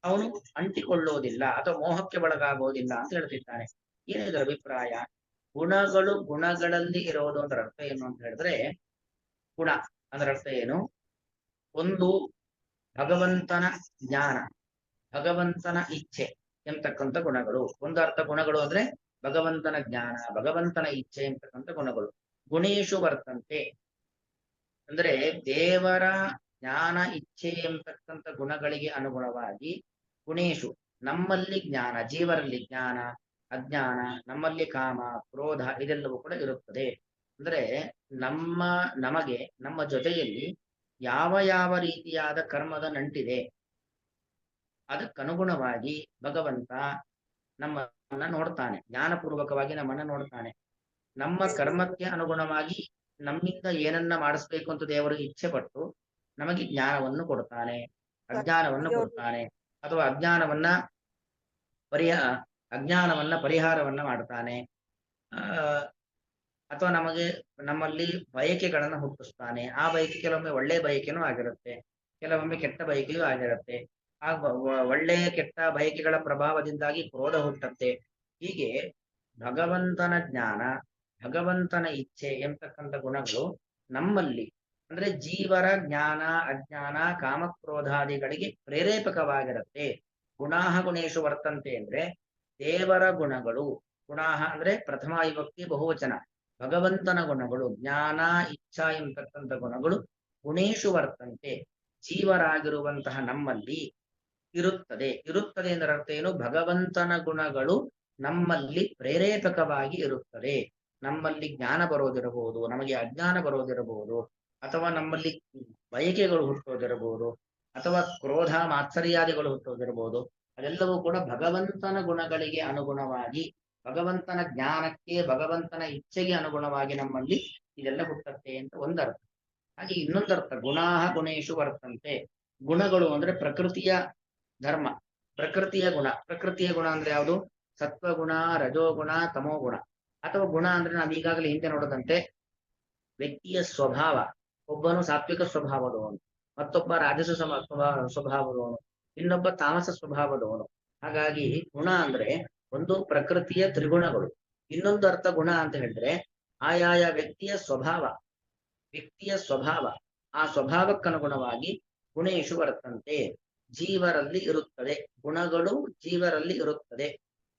ಅವನು ಅಂಟಿಕೊಳ್ಳೋದಿಲ್ಲ ಅಥವಾ ಮೋಹಕ್ಕೆ ಒಳಗಾಗೋದಿಲ್ಲ ಅಂತ ಹೇಳ್ತಿದ್ದಾನೆ. ಏನಿದ್ರ ಅಭಿಪ್ರಾಯ? ಗುಣಗಳು ಗುಣಗಳಲ್ಲಿ ಇರೋದು ಅಂದ್ರೆ ಅರ್ಥ ಏನು ಅಂತ ಹೇಳಿದ್ರೆ, ಗುಣ ಅದರ ಅರ್ಥ ಏನು? ಒಂದು ಭಗವಂತನ ಜ್ಞಾನ, ಭಗವಂತನ ಇಚ್ಛೆ ಎಂತಕ್ಕಂಥ ಗುಣಗಳು. ಒಂದು ಅರ್ಥ ಗುಣಗಳು ಅಂದ್ರೆ ಭಗವಂತನ ಜ್ಞಾನ, ಭಗವಂತನ ಇಚ್ಛೆ ಎಂತಕ್ಕಂಥ ಗುಣಗಳು. ಗುಣೇಶು ವರ್ತಂತೆ ಅಂದ್ರೆ ದೇವರ ಜ್ಞಾನ ಇಚ್ಛೆ ಎಂತಕ್ಕಂಥ ಗುಣಗಳಿಗೆ ಅನುಗುಣವಾಗಿ ಗುಣೇಶು ನಮ್ಮಲ್ಲಿ ಜ್ಞಾನ, ಜೀವರಲ್ಲಿ ಜ್ಞಾನ ಅಜ್ಞಾನ, ನಮ್ಮಲ್ಲಿ ಕಾಮ ಕ್ರೋಧ ಇದೆಲ್ಲವೂ ಕೂಡ ಇರುತ್ತದೆ. ಅಂದ್ರೆ ನಮಗೆ ನಮ್ಮ ಜೊತೆಯಲ್ಲಿ ಯಾವ ಯಾವ ರೀತಿಯಾದ ಕರ್ಮದ ನಂಟಿದೆ ಅದಕ್ಕನುಗುಣವಾಗಿ ಭಗವಂತ ನಮ್ಮನ್ನ ನೋಡ್ತಾನೆ, ಜ್ಞಾನಪೂರ್ವಕವಾಗಿ ನಮ್ಮನ್ನ ನೋಡ್ತಾನೆ. ನಮ್ಮ ಕರ್ಮಕ್ಕೆ ಅನುಗುಣವಾಗಿ ನಮ್ಮಿಂದ ಏನನ್ನ ಮಾಡಿಸ್ಬೇಕು ಅಂತ ದೇವರು ಇಚ್ಛೆ ಪಟ್ಟು ನಮಗೆ ಜ್ಞಾನವನ್ನು ಕೊಡ್ತಾನೆ, ಅಜ್ಞಾನವನ್ನು ಕೊಡ್ತಾನೆ, ಅಥವಾ ಅಜ್ಞಾನವನ್ನ ಪರಿಹಾರವನ್ನ ಮಾಡ್ತಾನೆ. ಅಥವಾ ನಮ್ಮಲ್ಲಿ ಬಯಕೆಗಳನ್ನ ಹುಟ್ಟಿಸ್ತಾನೆ. ಆ ಬಯಕೆ ಕೆಲವೊಮ್ಮೆ ಒಳ್ಳೆ ಬಯಕೆನೂ ಆಗಿರುತ್ತೆ, ಕೆಲವೊಮ್ಮೆ ಕೆಟ್ಟ ಬಯಕೆಯೂ ಆಗಿರುತ್ತೆ. ಆ ಒಳ್ಳೆಯ ಕೆಟ್ಟ ಬಯಕೆಗಳ ಪ್ರಭಾವದಿಂದಾಗಿ ಕ್ರೋಧ ಹುಟ್ಟತ್ತೆ. ಹೀಗೆ ಭಗವಂತನ ಜ್ಞಾನ, ಭಗವಂತನ ಇಚ್ಛೆ ಎಂತಕ್ಕಂಥ ಗುಣಗಳು ನಮ್ಮಲ್ಲಿ ಅಂದ್ರೆ ಜೀವರ ಜ್ಞಾನ ಅಜ್ಞಾನ ಕಾಮಕ್ರೋಧಾದಿಗಳಿಗೆ ಪ್ರೇರೇಪಕವಾಗಿರುತ್ತೆ. ಗುಣಾಹ ಗುಣೇಶು ವರ್ತಂತೆ ಅಂದ್ರೆ ದೇವರ ಗುಣಗಳು, ಗುಣಾಹ ಅಂದ್ರೆ ಪ್ರಥಮ ವಿಭಕ್ತಿ ಬಹುವಚನ, ಭಗವಂತನ ಗುಣಗಳು ಜ್ಞಾನ ಇಚ್ಛಾ ಎಂತಕ್ಕಂಥ ಗುಣಗಳು ಗುಣೇಶು ವರ್ತಂತೆ ಜೀವರಾಗಿರುವಂತಹ ನಮ್ಮಲ್ಲಿ ಇರುತ್ತದೆ. ಎಂದರ ಅರ್ಥ ಏನು? ಭಗವಂತನ ಗುಣಗಳು ನಮ್ಮಲ್ಲಿ ಪ್ರೇರೇಪಕವಾಗಿ ಇರುತ್ತದೆ. ನಮ್ಮಲ್ಲಿ ಜ್ಞಾನ ಬರೋದಿರಬಹುದು, ನಮಗೆ ಅಜ್ಞಾನ ಬರೋದಿರಬಹುದು, ಅಥವಾ ನಮ್ಮಲ್ಲಿ ಬಯಕೆಗಳು ಹುಟ್ಟೋದಿರಬಹುದು, ಅಥವಾ ಕ್ರೋಧ ಮಾತ್ಸರ್ಯಾದಿಗಳು ಹುಟ್ಟೋದಿರಬಹುದು. ಅದೆಲ್ಲವೂ ಕೂಡ ಭಗವಂತನ ಗುಣಗಳಿಗೆ ಅನುಗುಣವಾಗಿ, ಭಗವಂತನ ಜ್ಞಾನಕ್ಕೆ, ಭಗವಂತನ ಇಚ್ಛೆಗೆ ಅನುಗುಣವಾಗಿ ನಮ್ಮಲ್ಲಿ ಇದೆಲ್ಲ ಹುಟ್ಟತ್ತೆ ಅಂತ ಒಂದರ್ಥ. ಹಾಗೆ ಇನ್ನೊಂದರ್ಥ ಗುಣಾಹ ಗುಣೇಶು ವರ್ತಂತೆ. ಗುಣಗಳು ಅಂದ್ರೆ ಪ್ರಕೃತಿಯ ಧರ್ಮ, ಪ್ರಕೃತಿಯ ಗುಣ ಅಂದ್ರೆ ಯಾವುದು? ಸತ್ವಗುಣ, ರಜೋಗುಣ, ತಮೋಗುಣ. ಅಥವಾ ಗುಣ ಅಂದ್ರೆ ನಾವು ಈಗಾಗಲೇ ಹಿಂದೆ ನೋಡದಂತೆ ವ್ಯಕ್ತಿಯ ಸ್ವಭಾವ. ಒಬ್ಬನು ಸಾತ್ವಿಕ ಸ್ವಭಾವದವನು, ಮತ್ತೊಬ್ಬ ರಾಜಸ ಸ್ವಭಾವದವನು, ಇನ್ನೊಬ್ಬ ತಾಮಸ ಸ್ವಭಾವದವನು. ಹಾಗಾಗಿ ಗುಣ ಅಂದ್ರೆ ಒಂದು ಪ್ರಕೃತಿಯ ತ್ರಿಗುಣಗಳು. ಇನ್ನೊಂದು ಅರ್ಥ ಗುಣ ಅಂತ ಹೇಳಿದ್ರೆ ಆಯಾಯ ವ್ಯಕ್ತಿಯ ಸ್ವಭಾವ, ಆ ಸ್ವಭಾವಕ್ಕನುಗುಣವಾಗಿ ಗುಣೇಶು ವರ್ತಂತೆ ಜೀವರಲ್ಲಿ ಇರುತ್ತದೆ. ಗುಣಗಳು ಜೀವರಲ್ಲಿ ಇರುತ್ತದೆ.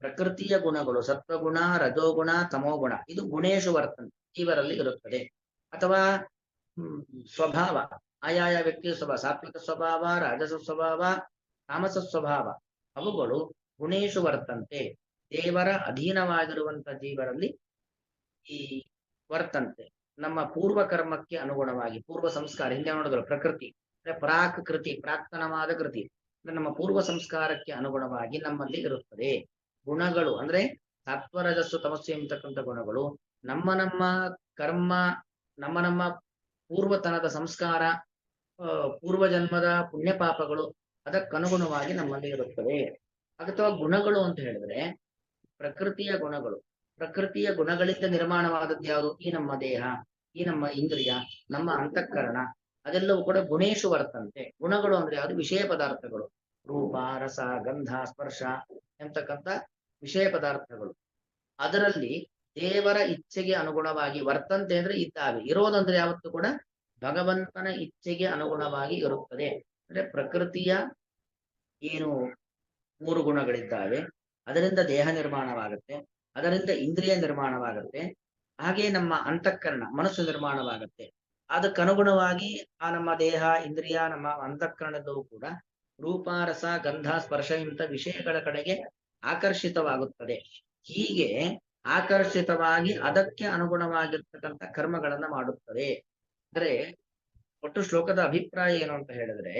ಪ್ರಕೃತಿಯ ಗುಣಗಳು ಸತ್ವಗುಣ, ರಜೋಗುಣ, ತಮೋಗುಣ ಇದು ಗುಣೇಶು ವರ್ತಂತೆ ಜೀವರಲ್ಲಿ ಇರುತ್ತದೆ. ಅಥವಾ ಸ್ವಭಾವ, ಆಯಾಯ ವ್ಯಕ್ತಿಯ ಸ್ವಭಾವ, ಸಾತ್ವಿಕ ಸ್ವಭಾವ, ರಾಜಸ ಸ್ವಭಾವ, ತಾಮಸ ಸ್ವಭಾವ, ಅವುಗಳು ಗುಣೇಶು ವರ್ತಂತೆ ದೇವರ ಅಧೀನವಾಗಿರುವಂತ ಜೀವರಲ್ಲಿ ಈ ವರ್ತಂತೆ ನಮ್ಮ ಪೂರ್ವ ಕರ್ಮಕ್ಕೆ ಅನುಗುಣವಾಗಿ, ಪೂರ್ವ ಸಂಸ್ಕಾರ ಹಿಂದೆ ನೋಡಿದ್ರು ಪ್ರಕೃತಿ, ಪ್ರಾಕ್ ಕೃತಿ, ಪ್ರಾಕ್ತನವಾದ ಕೃತಿ ಅಂದ್ರೆ ನಮ್ಮ ಪೂರ್ವ ಸಂಸ್ಕಾರಕ್ಕೆ ಅನುಗುಣವಾಗಿ ನಮ್ಮಲ್ಲಿ ಇರುತ್ತದೆ. ಗುಣಗಳು ಅಂದ್ರೆ ಸತ್ವರಜಸ್ಸು ತಮಸ್ಸು ಎಂಬತಕ್ಕಂಥ ಗುಣಗಳು ನಮ್ಮ ನಮ್ಮ ಕರ್ಮ, ನಮ್ಮ ಪೂರ್ವತನದ ಸಂಸ್ಕಾರ, ಪೂರ್ವ ಜನ್ಮದ ಪುಣ್ಯ ಪಾಪಗಳು ಅದಕ್ಕನುಗುಣವಾಗಿ ನಮ್ಮಲ್ಲಿ ಇರುತ್ತವೆ. ಅಥವಾ ಗುಣಗಳು ಅಂತ ಹೇಳಿದ್ರೆ ಪ್ರಕೃತಿಯ ಗುಣಗಳು. ಪ್ರಕೃತಿಯ ಗುಣಗಳಿಂದ ನಿರ್ಮಾಣವಾದದ್ದು ಯಾವುದು? ಈ ನಮ್ಮ ದೇಹ, ಈ ನಮ್ಮ ಇಂದ್ರಿಯ, ನಮ್ಮ ಅಂತಃಕರಣ, ಅದೆಲ್ಲವೂ ಕೂಡ ಗುಣೇಶು ವರ್ತಂತೆ. ಗುಣಗಳು ಅಂದ್ರೆ ಯಾವುದು? ವಿಷಯ ಪದಾರ್ಥಗಳು, ರೂಪ, ರಸ, ಗಂಧ, ಸ್ಪರ್ಶ ಎಂತಕ್ಕಂಥ ವಿಷಯ ಪದಾರ್ಥಗಳು. ಅದರಲ್ಲಿ ದೇವರ ಇಚ್ಛೆಗೆ ಅನುಗುಣವಾಗಿ ವರ್ತಂತೆ ಅಂದ್ರೆ ಇದ್ದಾವೆ. ಇರೋದಂದ್ರೆ ಯಾವತ್ತೂ ಕೂಡ ಭಗವಂತನ ಇಚ್ಛೆಗೆ ಅನುಗುಣವಾಗಿ ಇರುತ್ತದೆ. ಅಂದ್ರೆ ಪ್ರಕೃತಿಯ ಏನು 3 ಗುಣಗಳಿದ್ದಾವೆ, ಅದರಿಂದ ದೇಹ ನಿರ್ಮಾಣವಾಗುತ್ತೆ, ಅದರಿಂದ ಇಂದ್ರಿಯ ನಿರ್ಮಾಣವಾಗುತ್ತೆ, ಹಾಗೆ ನಮ್ಮ ಅಂತಃಕರಣ ಮನಸ್ಸು ನಿರ್ಮಾಣವಾಗುತ್ತೆ. ಅದಕ್ಕನುಗುಣವಾಗಿ ಆ ನಮ್ಮ ದೇಹ, ಇಂದ್ರಿಯ, ನಮ್ಮ ಅಂತಃಕರಣದವು ಕೂಡ ರೂಪ, ರಸ, ಗಂಧ, ಸ್ಪರ್ಶ ಇಂಥ ವಿಷಯಗಳ ಕಡೆಗೆ ಆಕರ್ಷಿತವಾಗುತ್ತದೆ. ಹೀಗೆ ಆಕರ್ಷಿತವಾಗಿ ಅದಕ್ಕೆ ಅನುಗುಣವಾಗಿರ್ತಕ್ಕಂಥ ಕರ್ಮಗಳನ್ನ ಮಾಡುತ್ತದೆ. ಅಂದ್ರೆ ಒಟ್ಟು ಶ್ಲೋಕದ ಅಭಿಪ್ರಾಯ ಏನು ಅಂತ ಹೇಳಿದ್ರೆ,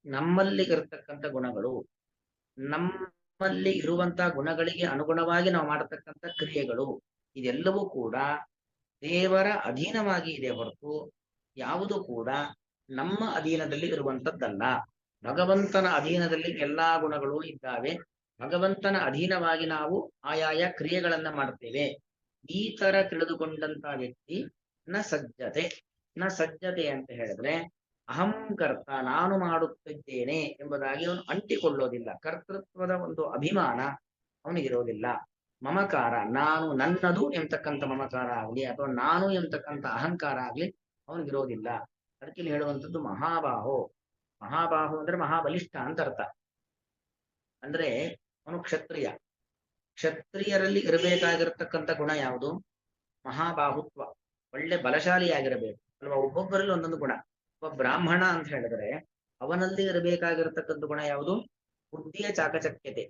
ನಮ್ಮಲ್ಲಿ ಇರತಕ್ಕಂಥ ಗುಣಗಳು, ನಮ್ಮಲ್ಲಿ ಇರುವಂತಹ ಗುಣಗಳಿಗೆ ಅನುಗುಣವಾಗಿ ನಾವು ಮಾಡತಕ್ಕಂಥ ಕ್ರಿಯೆಗಳು, ಇದೆಲ್ಲವೂ ಕೂಡ ದೇವರ ಅಧೀನವಾಗಿ ಇದೆ ಹೊರತು ಯಾವುದು ಕೂಡ ನಮ್ಮ ಅಧೀನದಲ್ಲಿ ಇರುವಂತದ್ದಲ್ಲ. ಭಗವಂತನ ಅಧೀನದಲ್ಲಿ ಎಲ್ಲಾ ಗುಣಗಳು ಇದ್ದಾವೆ. ಭಗವಂತನ ಅಧೀನವಾಗಿ ನಾವು ಆಯಾಯ ಕ್ರಿಯೆಗಳನ್ನ ಮಾಡ್ತೇವೆ. ಈ ತರ ತಿಳಿದುಕೊಂಡಂತ ವ್ಯಕ್ತಿ ನ ಸಜ್ಜತೆ ಅಂತ ಹೇಳಿದ್ರೆ ಅಹಂ ಕರ್ತ, ನಾನು ಮಾಡುತ್ತಿದ್ದೇನೆ ಎಂಬುದಾಗಿ ಅವನು ಅಂಟಿಕೊಳ್ಳೋದಿಲ್ಲ. ಕರ್ತೃತ್ವದ ಒಂದು ಅಭಿಮಾನ ಅವನಿಗಿರೋದಿಲ್ಲ. ಮಮಕಾರ, ನಾನು ನನ್ನದು ಎಂತಕ್ಕಂಥ ಮಮಕಾರ ಆಗಲಿ ಅಥವಾ ನಾನು ಎಂತಕ್ಕಂಥ ಅಹಂಕಾರ ಆಗ್ಲಿ ಅವನಿಗಿರೋದಿಲ್ಲ. ಅದಕ್ಕೆ ಹೇಳುವಂಥದ್ದು ಮಹಾಬಾಹೋ. ಮಹಾಬಾಹು ಅಂದ್ರೆ ಮಹಾಬಲಿಷ್ಠ ಅಂತ ಅರ್ಥ. ಅಂದ್ರೆ ಅವನು ಕ್ಷತ್ರಿಯ. ಕ್ಷತ್ರಿಯರಲ್ಲಿ ಇರಬೇಕಾಗಿರತಕ್ಕಂಥ ಗುಣ ಯಾವುದು? ಮಹಾಬಾಹುತ್ವ, ಒಳ್ಳೆ ಬಲಶಾಲಿಯಾಗಿರಬೇಕು ಅಲ್ವಾ? ಒಬ್ಬೊಬ್ಬರಲ್ಲಿ ಒಂದೊಂದು ಗುಣ. ಒಬ್ಬ ಬ್ರಾಹ್ಮಣ ಅಂತ ಹೇಳಿದ್ರೆ ಅವನಲ್ಲಿ ಇರಬೇಕಾಗಿರತಕ್ಕಂಥ ಗುಣ ಯಾವುದು? ಬುದ್ಧಿಯ ಚಾಕಚಕ್ಯತೆ,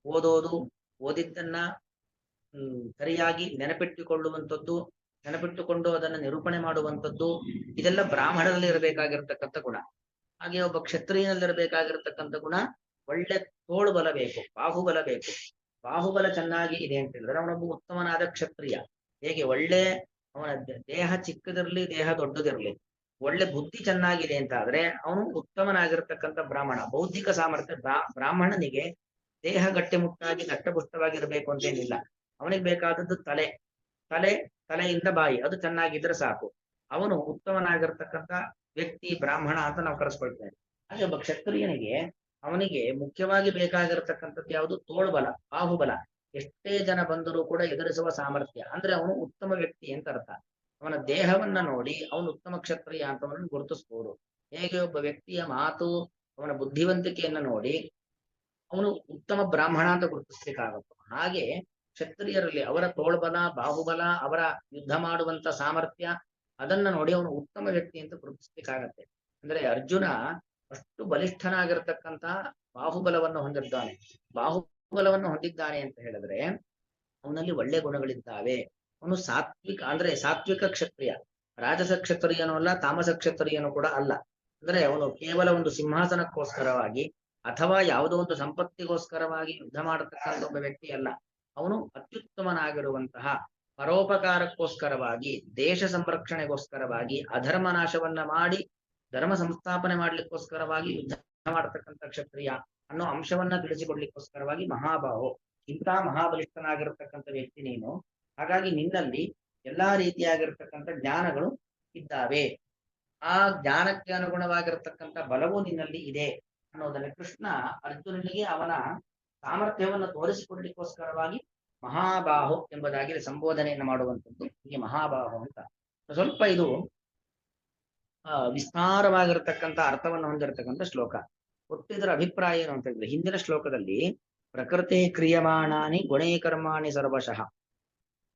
ಓದೋದು, ಓದಿದ್ದನ್ನ ಸರಿಯಾಗಿ ನೆನಪಿಟ್ಟುಕೊಳ್ಳುವಂಥದ್ದು, ನೆನಪಿಟ್ಟುಕೊಂಡು ಅದನ್ನ ನಿರೂಪಣೆ ಮಾಡುವಂಥದ್ದು, ಇದೆಲ್ಲ ಬ್ರಾಹ್ಮಣರಲ್ಲಿ ಇರಬೇಕಾಗಿರ್ತಕ್ಕಂಥ ಗುಣ. ಹಾಗೆ ಒಬ್ಬ ಕ್ಷತ್ರಿಯನಲ್ಲಿರಬೇಕಾಗಿರ್ತಕ್ಕಂಥ ಗುಣ ಒಳ್ಳೆ ತೋಳು ಬಲ ಬೇಕು, ಬಾಹುಬಲ ಬೇಕು. ಬಾಹುಬಲ ಚೆನ್ನಾಗಿ ಇದೆ ಅಂತ ಹೇಳಿದ್ರೆ ಅವನೊಬ್ಬ ಉತ್ತಮನಾದ ಕ್ಷತ್ರಿಯ. ಹೇಗೆ ಒಳ್ಳೆ ಅವನ ದೇಹ ಚಿಕ್ಕದಿರ್ಲಿ, ದೇಹ ದೊಡ್ಡದಿರ್ಲಿ, ಒಳ್ಳೆ ಬುದ್ಧಿ ಚೆನ್ನಾಗಿದೆ ಅಂತ ಆದ್ರೆ ಅವನು ಉತ್ತಮನಾಗಿರ್ತಕ್ಕಂಥ ಬ್ರಾಹ್ಮಣ. ಬೌದ್ಧಿಕ ಸಾಮರ್ಥ್ಯ ಬ್ರಾಹ್ಮಣನಿಗೆ ದೇಹ ಗಟ್ಟಿಮುಟ್ಟಾಗಿ ದಟ್ಟಪುಷ್ಟವಾಗಿರ್ಬೇಕು ಅಂತೇನಿಲ್ಲ. ಅವನಿಗೆ ಬೇಕಾದದ್ದು ತಲೆಯಿಂದ ಬಾಯಿ ಅದು ಚೆನ್ನಾಗಿದ್ರೆ ಸಾಕು. ಅವನು ಉತ್ತಮನಾಗಿರ್ತಕ್ಕಂಥ ವ್ಯಕ್ತಿ ಬ್ರಾಹ್ಮಣ ಅಂತ ನಾವು ಕರೆಸ್ಕೊಳ್ತೇವೆ. ಹಾಗೆ ಒಬ್ಬ ಕ್ಷತ್ರಿಯನಿಗೆ ಅವನಿಗೆ ಮುಖ್ಯವಾಗಿ ಬೇಕಾಗಿರತಕ್ಕಂಥದ್ದು ಯಾವುದು? ತೋಳ್ಬಲ, ಬಾಹುಬಲ. ಎಷ್ಟೇ ಜನ ಬಂದರೂ ಕೂಡ ಎದುರಿಸುವ ಸಾಮರ್ಥ್ಯ. ಅಂದ್ರೆ ಅವನು ಉತ್ತಮ ವ್ಯಕ್ತಿ ಅಂತ ಅರ್ಥ. ಅವನ ದೇಹವನ್ನ ನೋಡಿ ಅವನು ಉತ್ತಮ ಕ್ಷತ್ರಿಯ ಅಂತ ಅವನನ್ನು ಗುರುತಿಸಬಹುದು. ಹೇಗೆ ಒಬ್ಬ ವ್ಯಕ್ತಿಯ ಮಾತು, ಅವನ ಬುದ್ಧಿವಂತಿಕೆಯನ್ನ ನೋಡಿ ಅವನು ಉತ್ತಮ ಬ್ರಾಹ್ಮಣ ಅಂತ ಗುರುತಿಸ್ಲಿಕ್ಕಾಗತ್ತೆ. ಹಾಗೆ ಕ್ಷತ್ರಿಯರಲ್ಲಿ ಅವರ ತೋಳ್ಬಲ, ಬಾಹುಬಲ, ಅವರ ಯುದ್ಧ ಮಾಡುವಂತ ಸಾಮರ್ಥ್ಯ, ಅದನ್ನ ನೋಡಿ ಅವನು ಉತ್ತಮ ವ್ಯಕ್ತಿ ಅಂತ ಗುರುತಿಸ್ಲಿಕ್ಕಾಗತ್ತೆ. ಅಂದ್ರೆ ಅರ್ಜುನ ಅಷ್ಟು ಬಲಿಷ್ಠನಾಗಿರ್ತಕ್ಕಂಥ ಬಾಹುಬಲವನ್ನು ಹೊಂದಿದ್ದಾನೆ. ಬಾಹುಬಲವನ್ನು ಹೊಂದಿದ್ದಾನೆ ಅಂತ ಹೇಳಿದ್ರೆ ಅವನಲ್ಲಿ ಒಳ್ಳೆ ಗುಣಗಳಿದ್ದಾವೆ. ಅವನು ಸಾತ್ವಿಕ, ಅಂದ್ರೆ ಸಾತ್ವಿಕ ಕ್ಷತ್ರಿಯ. ರಾಜಸ ಕ್ಷತ್ರಿಯನೂ ಅಲ್ಲ, ತಾಮಸ ಕ್ಷತ್ರಿಯನು ಕೂಡ ಅಲ್ಲ. ಅಂದ್ರೆ ಅವನು ಕೇವಲ ಒಂದು ಸಿಂಹಾಸನಕ್ಕೋಸ್ಕರವಾಗಿ ಅಥವಾ ಯಾವುದೋ ಒಂದು ಸಂಪತ್ತಿಗೋಸ್ಕರವಾಗಿ ಯುದ್ಧ ಮಾಡತಕ್ಕಂಥ ಒಬ್ಬ ವ್ಯಕ್ತಿ ಅಲ್ಲ. ಅವನು ಅತ್ಯುತ್ತಮನಾಗಿರುವಂತಹ ಪರೋಪಕಾರಕ್ಕೋಸ್ಕರವಾಗಿ, ದೇಶ ಸಂರಕ್ಷಣೆಗೋಸ್ಕರವಾಗಿ, ಅಧರ್ಮ ನಾಶವನ್ನ ಮಾಡಿ ಧರ್ಮ ಸಂಸ್ಥಾಪನೆ ಮಾಡ್ಲಿಕ್ಕೋಸ್ಕರವಾಗಿ ಯುದ್ಧ ಮಾಡತಕ್ಕಂಥ ಕ್ಷತ್ರಿಯ ಅನ್ನೋ ಅಂಶವನ್ನ ತಿಳಿಸಿಕೊಡ್ಲಿಕ್ಕೋಸ್ಕರವಾಗಿ ಮಹಾಬಾಹು. ಇಂಥ ಮಹಾಬಲಿಷ್ಠನಾಗಿರ್ತಕ್ಕಂಥ ವ್ಯಕ್ತಿ ನೀನು. ಹಾಗಾಗಿ ನಿನ್ನಲ್ಲಿ ಎಲ್ಲಾ ರೀತಿಯಾಗಿರ್ತಕ್ಕಂಥ ಜ್ಞಾನಗಳು ಇದ್ದಾವೆ. ಆ ಜ್ಞಾನಕ್ಕೆ ಅನುಗುಣವಾಗಿರ್ತಕ್ಕಂಥ ಬಲವು ನಿನ್ನಲ್ಲಿ ಇದೆ ಅನ್ನೋದನ್ನ ಕೃಷ್ಣ ಅರ್ಜುನನಿಗೆ ಅವನ ಸಾಮರ್ಥ್ಯವನ್ನು ತೋರಿಸಿಕೊಡ್ಲಿಕ್ಕೋಸ್ಕರವಾಗಿ ಮಹಾಬಾಹು ಎಂಬುದಾಗಿ ಸಂಬೋಧನೆಯನ್ನು ಮಾಡುವಂಥದ್ದು ಹೀಗೆ ಮಹಾಬಾಹು ಅಂತ. ಸ್ವಲ್ಪ ಇದು ವಿಸ್ತಾರವಾಗಿರ್ತಕ್ಕಂಥ ಅರ್ಥವನ್ನು ಹೊಂದಿರತಕ್ಕಂಥ ಶ್ಲೋಕ. ಒಟ್ಟಿದರ ಅಭಿಪ್ರಾಯ ಏನು ಅಂತ ಹೇಳಿದ್ರೆ, ಹಿಂದಿನ ಶ್ಲೋಕದಲ್ಲಿ ಪ್ರಕೃತಿ ಕ್ರಿಯಮಾಣಾನಿ ಗುಣೇ ಕರ್ಮಾಣಿ ಸರ್ವಶಃ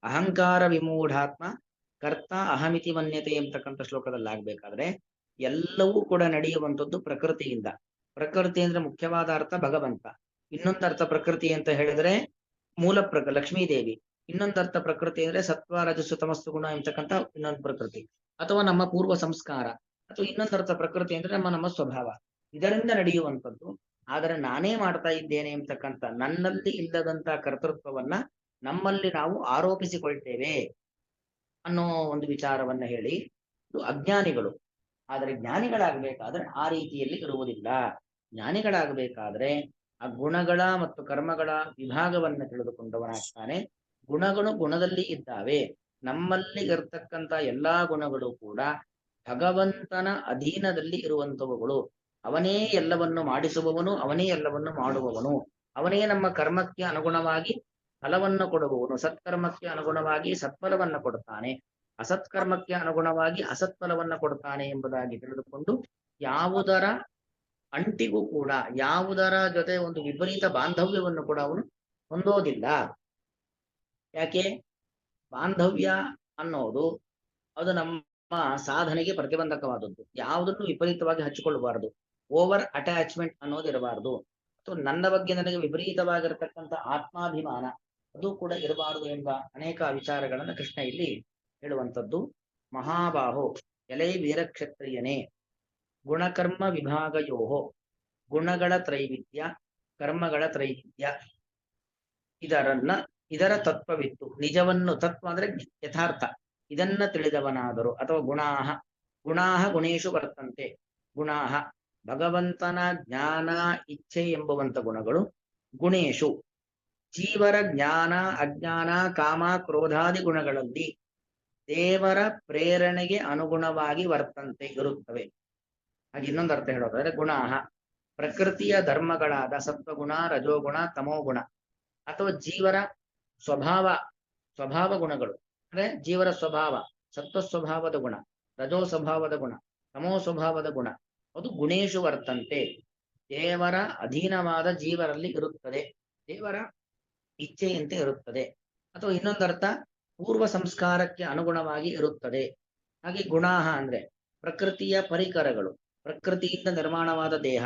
ಅಹಂಕಾರ ವಿಮೂಢಾತ್ಮ ಕರ್ತ ಅಹಮಿತಿ ಮನ್ಯತೆ ಎಂಬತಕ್ಕಂಥ ಶ್ಲೋಕದಲ್ಲಿ ಆಗ್ಬೇಕಾದ್ರೆ ಎಲ್ಲವೂ ಕೂಡ ನಡೆಯುವಂಥದ್ದು ಪ್ರಕೃತಿಯಿಂದ. ಪ್ರಕೃತಿ ಅಂದ್ರೆ ಮುಖ್ಯವಾದ ಅರ್ಥ ಭಗವಂತ. ಇನ್ನೊಂದು ಅರ್ಥ ಪ್ರಕೃತಿ ಅಂತ ಹೇಳಿದ್ರೆ ಮೂಲ ಲಕ್ಷ್ಮೀದೇವಿ. ಇನ್ನೊಂದು ಅರ್ಥ ಪ್ರಕೃತಿ ಅಂದ್ರೆ ಸತ್ವ ರಜಸ್ಸು ತಮಸ್ಸು ಗುಣ ಎಂಬತಕ್ಕಂಥ ಇನ್ನೊಂದು ಪ್ರಕೃತಿ, ಅಥವಾ ನಮ್ಮ ಪೂರ್ವ ಸಂಸ್ಕಾರ ಅಥವಾ ಇನ್ನೊಂದರ್ಥ ಪ್ರಕೃತಿ ಅಂದ್ರೆ ನಮ್ಮ ಸ್ವಭಾವ, ಇದರಿಂದ ನಡೆಯುವಂಥದ್ದು. ಆದರೆ ನಾನೇ ಮಾಡ್ತಾ ಇದ್ದೇನೆ ಎಂಬತಕ್ಕಂಥ ನನ್ನಲ್ಲಿ ಇಲ್ಲದಂತ ಕರ್ತೃತ್ವವನ್ನ ನಮ್ಮಲ್ಲಿ ನಾವು ಆರೋಪಿಸಿಕೊಳ್ತೇವೆ ಅನ್ನೋ ಒಂದು ವಿಚಾರವನ್ನ ಹೇಳಿ, ಇದು ಅಜ್ಞಾನಿಗಳು. ಆದರೆ ಜ್ಞಾನಿಗಳಾಗಬೇಕಾದ್ರೆ ಆ ರೀತಿಯಲ್ಲಿ ಇರುವುದಿಲ್ಲ. ಜ್ಞಾನಿಗಳಾಗಬೇಕಾದ್ರೆ ಆ ಗುಣಗಳ ಮತ್ತು ಕರ್ಮಗಳ ವಿಭಾಗವನ್ನು ತಿಳಿದುಕೊಂಡವನಾಗ್ತಾನೆ. ಗುಣಗಳು ಗುಣದಲ್ಲಿ ಇದ್ದಾವೆ. ನಮ್ಮಲ್ಲಿ ಇರತಕ್ಕಂತ ಎಲ್ಲಾ ಗುಣಗಳು ಕೂಡ ಭಗವಂತನ ಅಧೀನದಲ್ಲಿ ಇರುವಂತವುಗಳು. ಅವನೇ ಎಲ್ಲವನ್ನು ಮಾಡಿಸುವವನು, ಅವನೇ ಎಲ್ಲವನ್ನು ಮಾಡುವವನು, ಅವನೇ ನಮ್ಮ ಕರ್ಮಕ್ಕೆ ಅನುಗುಣವಾಗಿ ಫಲವನ್ನು ಕೊಡುವವನು. ಸತ್ಕರ್ಮಕ್ಕೆ ಅನುಗುಣವಾಗಿ ಸತ್ಫಲವನ್ನು ಕೊಡುತ್ತಾನೆ, ಅಸತ್ಕರ್ಮಕ್ಕೆ ಅನುಗುಣವಾಗಿ ಅಸತ್ಫಲವನ್ನು ಕೊಡುತ್ತಾನೆ ಎಂಬುದಾಗಿ ತಿಳಿದುಕೊಂಡು ಯಾವುದರ ಅಂಟಿಗೂ ಕೂಡ ಯಾವುದರ ಜೊತೆ ಒಂದು ವಿಪರೀತ ಬಾಂಧವ್ಯವನ್ನು ಕೂಡ ಅವನು ಹೊಂದೋದಿಲ್ಲ. ಯಾಕೆ? ಬಾಂಧವ್ಯ ಅನ್ನೋದು ಅದು ನಮ್ಮ ಸಾಧನೆಗೆ ಪ್ರತಿಬಂಧಕವಾದದ್ದು. ಯಾವುದನ್ನು ವಿಪರೀತವಾಗಿ ಹಚ್ಚಿಕೊಳ್ಳಬಾರದು. ಓವರ್ ಅಟ್ಯಾಚ್ಮೆಂಟ್ ಅನ್ನೋದು ಇರಬಾರದು. ಅಥವಾ ನನ್ನ ಬಗ್ಗೆ ನನಗೆ ವಿಪರೀತವಾಗಿರತಕ್ಕಂಥ ಆತ್ಮಾಭಿಮಾನ ಅದು ಕೂಡ ಇರಬಾರದು ಎಂಬ ಅನೇಕ ವಿಚಾರಗಳನ್ನು ಕೃಷ್ಣ ಇಲ್ಲಿ ಹೇಳುವಂಥದ್ದು. ಮಹಾಬಾಹೋ ಎಲೈ ವೀರಕ್ಷತ್ರಿಯನೇ, ಗುಣಕರ್ಮ ವಿಭಾಗಯೋಹೋ, ಗುಣಗಳ ತ್ರೈವಿಧ್ಯ ಕರ್ಮಗಳ ತ್ರೈವಿಧ್ಯ, ಇದರ ತತ್ವವಿತ್ತು. ನಿಜವನ್ನು, ತತ್ವ ಅಂದ್ರೆ ಯಥಾರ್ಥ, ಇದನ್ನ ತಿಳಿದವನಾದರು. ಅಥವಾ ಗುಣಾಹ ಗುಣೇಶು ವರ್ತಂತೆ. ಗುಣಾಹ ಭಗವಂತನ ಜ್ಞಾನ ಇಚ್ಛೆ ಎಂಬುವಂತ ಗುಣಗಳು ಗುಣೇಶು ಜೀವರ ಜ್ಞಾನ ಅಜ್ಞಾನ ಕಾಮ ಕ್ರೋಧಾದಿ ಗುಣಗಳಲ್ಲಿ ದೇವರ ಪ್ರೇರಣೆಗೆ ಅನುಗುಣವಾಗಿ ವರ್ತಂತೆ ಇರುತ್ತವೆ. ಹಾಗೆ ಇನ್ನೊಂದು ಅರ್ಥ ಹೇಳೋದಾದ್ರೆ ಗುಣಾಹ ಪ್ರಕೃತಿಯ ಧರ್ಮಗಳಾದ ಸತ್ವಗುಣ ರಜೋಗುಣ ತಮೋಗುಣ ಅಥವಾ ಜೀವರ ಸ್ವಭಾವ ಗುಣಗಳು ಅಂದ್ರೆ ಜೀವರ ಸ್ವಭಾವ, ಸತ್ವ ಸ್ವಭಾವದ ಗುಣ, ರಜೋ ಸ್ವಭಾವದ ಗುಣ, ತಮೋ ಸ್ವಭಾವದ ಗುಣ, ಅದು ಗುಣೇಶು ವರ್ತಂತೆ, ದೇವರ ಅಧೀನವಾದ ಜೀವರಲ್ಲಿ ಇರುತ್ತದೆ, ದೇವರ ಇಚ್ಛೆಯಂತೆ ಇರುತ್ತದೆ. ಅಥವಾ ಇನ್ನೊಂದರ್ಥ ಪೂರ್ವ ಸಂಸ್ಕಾರಕ್ಕೆ ಅನುಗುಣವಾಗಿ ಇರುತ್ತದೆ. ಹಾಗೆ ಗುಣಾಹ ಅಂದ್ರೆ ಪ್ರಕೃತಿಯ ಪರಿಕರಗಳು, ಪ್ರಕೃತಿಯಿಂದ ನಿರ್ಮಾಣವಾದ ದೇಹ,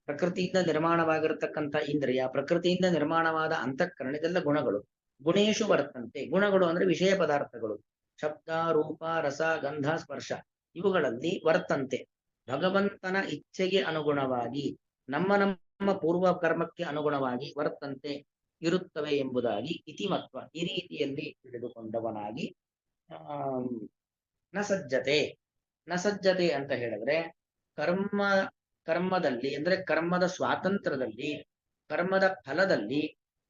ಪ್ರಕೃತಿಯಿಂದ ನಿರ್ಮಾಣವಾಗಿರತಕ್ಕಂಥ ಇಂದ್ರಿಯ, ಪ್ರಕೃತಿಯಿಂದ ನಿರ್ಮಾಣವಾದ ಅಂತಃಕರಣ, ಇದೆಲ್ಲ ಗುಣಗಳು. ಗುಣೇಶು ವರ್ತಂತೆ. ಗುಣಗಳು ಅಂದ್ರೆ ವಿಷಯ ಪದಾರ್ಥಗಳು, ಶಬ್ದ ರೂಪ ರಸ ಗಂಧ ಸ್ಪರ್ಶ, ಇವುಗಳಲ್ಲಿ ವರ್ತಂತೆ ಭಗವಂತನ ಇಚ್ಛೆಗೆ ಅನುಗುಣವಾಗಿ ನಮ್ಮ ಪೂರ್ವ ಕರ್ಮಕ್ಕೆ ಅನುಗುಣವಾಗಿ ವರ್ತಂತೆ ಇರುತ್ತವೆ ಎಂಬುದಾಗಿ ಇತಿಮತ್ವ ಈ ರೀತಿಯಲ್ಲಿ ತಿಳಿದುಕೊಂಡವನಾಗಿ ನ ಸಜ್ಜತೆ ಅಂತ ಹೇಳಿದ್ರೆ ಕರ್ಮದಲ್ಲಿ ಅಂದ್ರೆ ಕರ್ಮದ ಸ್ವಾತಂತ್ರ್ಯದಲ್ಲಿ, ಕರ್ಮದ ಫಲದಲ್ಲಿ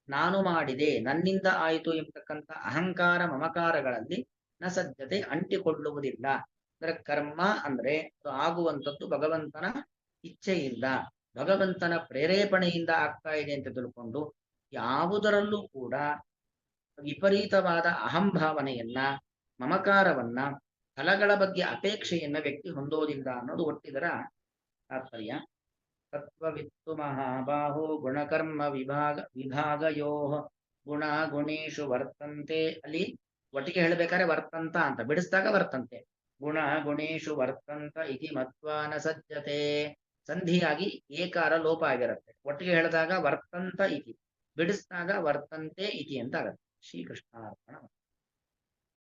ನಾನು ಮಾಡಿದೆ ನನ್ನಿಂದ ಆಯಿತು ಎಂಬತಕ್ಕಂಥ ಅಹಂಕಾರ ಮಮಕಾರಗಳಲ್ಲಿ ನ ಸಜ್ಜತೆ ಅಂಟಿಕೊಳ್ಳುವುದಿಲ್ಲ. ಅಂದ್ರೆ ಕರ್ಮ ಅಂದ್ರೆ ಆಗುವಂಥದ್ದು ಭಗವಂತನ ಇಚ್ಛೆಯಿಂದ, ಭಗವಂತನ ಪ್ರೇರೇಪಣೆಯಿಂದ ಆಗ್ತಾ ಇದೆ ಅಂತ ತಿಳ್ಕೊಂಡು ಯಾವುದರಲ್ಲೂ ಕೂಡ ವಿಪರೀತವಾದ ಅಹಂಭಾವನೆಯನ್ನ ಮಮಕಾರವನ್ನ ಫಲಗಳ ಬಗ್ಗೆ ಅಪೇಕ್ಷೆಯನ್ನ ವ್ಯಕ್ತಿ ಹೊಂದೋದಿಲ್ಲ ಅನ್ನೋದು ಒಟ್ಟಿದರ ತಾತ್ಪರ್ಯ. ತತ್ವವಿತ್ತು ಮಹಾಬಾಹೋ ಗುಣಕರ್ಮ ವಿಭಾಗಯೋ ಗುಣ ಗುಣೇಶು ವರ್ತಂತೆ. ಅಲ್ಲಿ ಒಟ್ಟಿಗೆ ಹೇಳಬೇಕಾದ್ರೆ ವರ್ತಂತ ಅಂತ, ಬಿಡಿಸಿದಾಗ ವರ್ತಂತೆ. ಗುಣ ಗುಣೇಶು ವರ್ತಂತ ಇತಿ ಮತ್ವಾನ ಸಜ್ಜತೆ. ಸಂಧಿಯಾಗಿ ಏಕಾರ ಲೋಪ ಆಗಿರುತ್ತೆ. ಒಟ್ಟಿಗೆ ಹೇಳಿದಾಗ ವರ್ತಂತ ಇತಿ, ಬಿಡಿಸಿದಾಗ ವರ್ತಂತೆ ಇತಿ ಅಂತ ಆಗುತ್ತೆ. ಶ್ರೀಕೃಷ್ಣ ಅರ್ಪಣ.